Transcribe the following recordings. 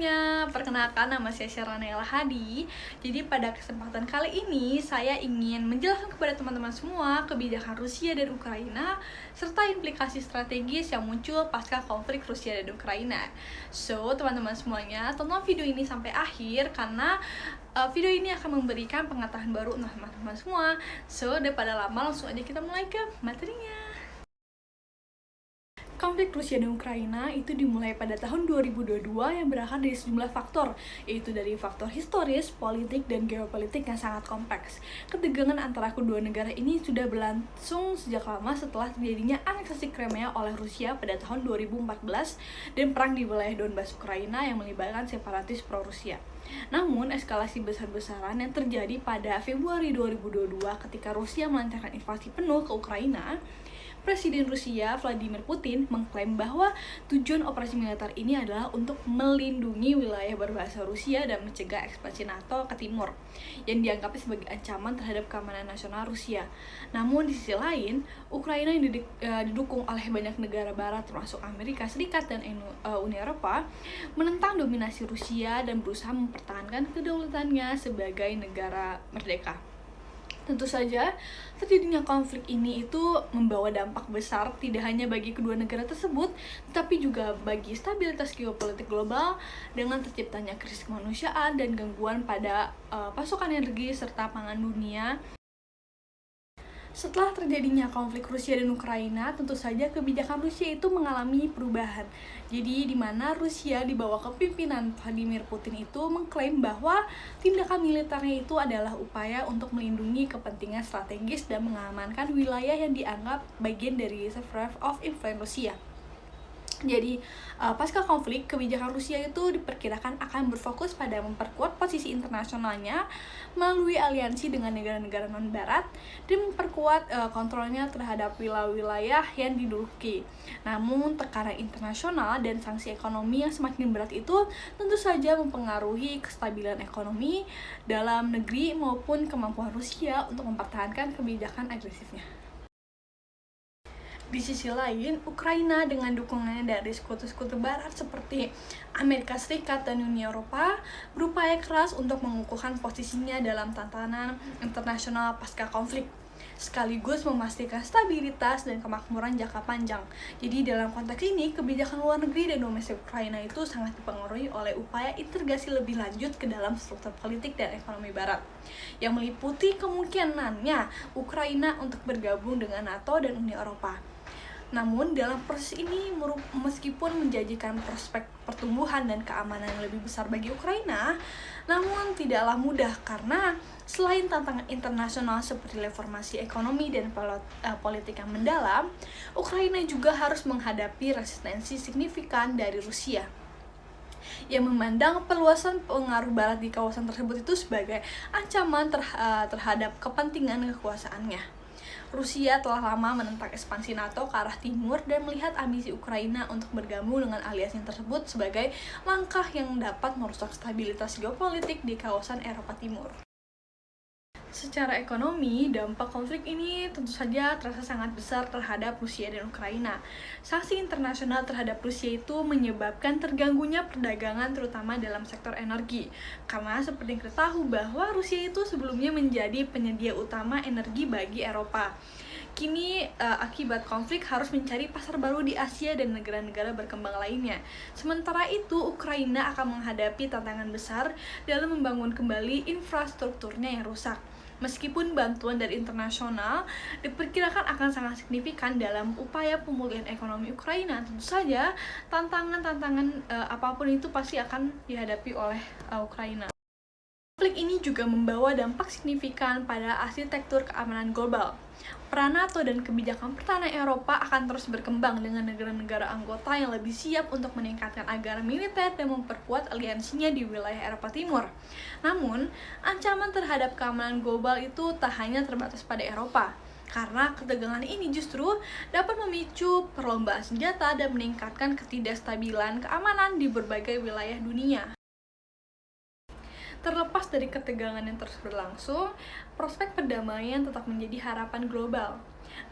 semuanya, perkenalkan nama saya Syaranela Hadi. Jadi pada kesempatan kali ini saya ingin menjelaskan kepada teman-teman semua kebijakan Rusia dan Ukraina serta implikasi strategis yang muncul pasca konflik Rusia dan Ukraina. So, teman-teman semuanya, tonton video ini sampai akhir karena video ini akan memberikan pengetahuan baru untuk teman-teman semua. So, daripada lama, langsung aja kita mulai ke materinya. Konflik Rusia dan Ukraina itu dimulai pada tahun 2022 yang berakar dari sejumlah faktor, yaitu dari faktor historis, politik, dan geopolitik yang sangat kompleks. Ketegangan antara kedua negara ini sudah berlangsung sejak lama setelah terjadinya aneksasi Crimea oleh Rusia pada tahun 2014 dan perang di wilayah Donbas Ukraina yang melibatkan separatis pro-Rusia. Namun, eskalasi besar-besaran yang terjadi pada Februari 2022 ketika Rusia melancarkan invasi penuh ke Ukraina, Presiden Rusia Vladimir Putin mengklaim bahwa tujuan operasi militer ini adalah untuk melindungi wilayah berbahasa Rusia dan mencegah ekspansi NATO ke timur, yang dianggapnya sebagai ancaman terhadap keamanan nasional Rusia. Namun di sisi lain, Ukraina yang didukung oleh banyak negara barat termasuk Amerika Serikat dan Uni Eropa menentang dominasi Rusia dan berusaha mempertahankan kedaulatannya sebagai negara merdeka. Tentu saja, terjadinya konflik ini itu membawa dampak besar tidak hanya bagi kedua negara tersebut, tetapi juga bagi stabilitas geopolitik global dengan terciptanya krisis kemanusiaan dan gangguan pada pasokan energi serta pangan dunia. Setelah terjadinya konflik Rusia dan Ukraina, tentu saja kebijakan Rusia itu mengalami perubahan. Jadi, di mana Rusia di bawah kepemimpinan Vladimir Putin itu mengklaim bahwa tindakan militernya itu adalah upaya untuk melindungi kepentingan strategis dan mengamankan wilayah yang dianggap bagian dari sphere of influence Rusia. Jadi, pasca konflik, kebijakan Rusia itu diperkirakan akan berfokus pada memperkuat posisi internasionalnya melalui aliansi dengan negara-negara non-barat dan memperkuat kontrolnya terhadap wilayah-wilayah yang diduduki. Namun, tekanan internasional dan sanksi ekonomi yang semakin berat itu tentu saja mempengaruhi kestabilan ekonomi dalam negeri maupun kemampuan Rusia untuk mempertahankan kebijakan agresifnya. Di sisi lain, Ukraina dengan dukungannya dari sekutu-sekutu barat seperti Amerika Serikat dan Uni Eropa berupaya keras untuk mengukuhkan posisinya dalam tatanan internasional pasca konflik, sekaligus memastikan stabilitas dan kemakmuran jangka panjang. Jadi dalam konteks ini, kebijakan luar negeri dan domestik Ukraina itu sangat dipengaruhi oleh upaya integrasi lebih lanjut ke dalam struktur politik dan ekonomi barat, yang meliputi kemungkinannya Ukraina untuk bergabung dengan NATO dan Uni Eropa. Namun, dalam proses ini, meskipun menjanjikan prospek pertumbuhan dan keamanan yang lebih besar bagi Ukraina, namun tidaklah mudah karena selain tantangan internasional seperti reformasi ekonomi dan politik yang mendalam, Ukraina juga harus menghadapi resistensi signifikan dari Rusia yang memandang perluasan pengaruh barat di kawasan tersebut itu sebagai ancaman terhadap kepentingan kekuasaannya. Rusia telah lama menentang ekspansi NATO ke arah timur dan melihat ambisi Ukraina untuk bergabung dengan aliansi tersebut sebagai langkah yang dapat merusak stabilitas geopolitik di kawasan Eropa Timur. Secara ekonomi, dampak konflik ini tentu saja terasa sangat besar terhadap Rusia dan Ukraina. Sanksi internasional terhadap Rusia itu menyebabkan terganggunya perdagangan terutama dalam sektor energi. Karena seperti kita tahu bahwa Rusia itu sebelumnya menjadi penyedia utama energi bagi Eropa. Kini akibat konflik harus mencari pasar baru di Asia dan negara-negara berkembang lainnya. Sementara itu, Ukraina akan menghadapi tantangan besar dalam membangun kembali infrastrukturnya yang rusak. Meskipun bantuan dari internasional diperkirakan akan sangat signifikan dalam upaya pemulihan ekonomi Ukraina, tentu saja tantangan-tantangan apapun itu pasti akan dihadapi oleh Ukraina. Konflik ini juga membawa dampak signifikan pada arsitektur keamanan global. Peran NATO dan kebijakan pertahanan Eropa akan terus berkembang dengan negara-negara anggota yang lebih siap untuk meningkatkan anggaran militer dan memperkuat aliansinya di wilayah Eropa Timur. Namun, ancaman terhadap keamanan global itu tak hanya terbatas pada Eropa, karena ketegangan ini justru dapat memicu perlombaan senjata dan meningkatkan ketidakstabilan keamanan di berbagai wilayah dunia. Terlepas dari ketegangan yang terus berlangsung, prospek perdamaian tetap menjadi harapan global.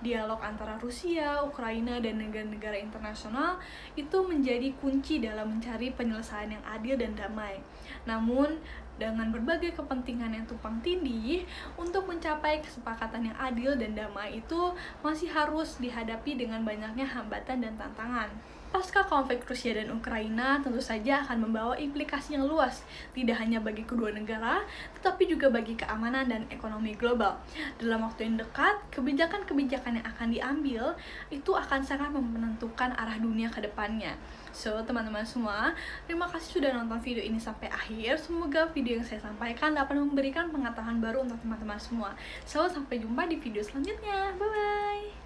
Dialog antara Rusia, Ukraina, dan negara-negara internasional itu menjadi kunci dalam mencari penyelesaian yang adil dan damai. Namun, dengan berbagai kepentingan yang tumpang tindih, untuk mencapai kesepakatan yang adil dan damai itu masih harus dihadapi dengan banyaknya hambatan dan tantangan. Pasca konflik Rusia dan Ukraina tentu saja akan membawa implikasi yang luas, tidak hanya bagi kedua negara, tetapi juga bagi keamanan dan ekonomi global. Dalam waktu yang dekat, kebijakan-kebijakan yang akan diambil itu akan sangat menentukan arah dunia ke depannya. So, teman-teman semua, terima kasih sudah nonton video ini sampai akhir. Semoga video yang saya sampaikan dapat memberikan pengetahuan baru untuk teman-teman semua. So, sampai jumpa di video selanjutnya. Bye-bye!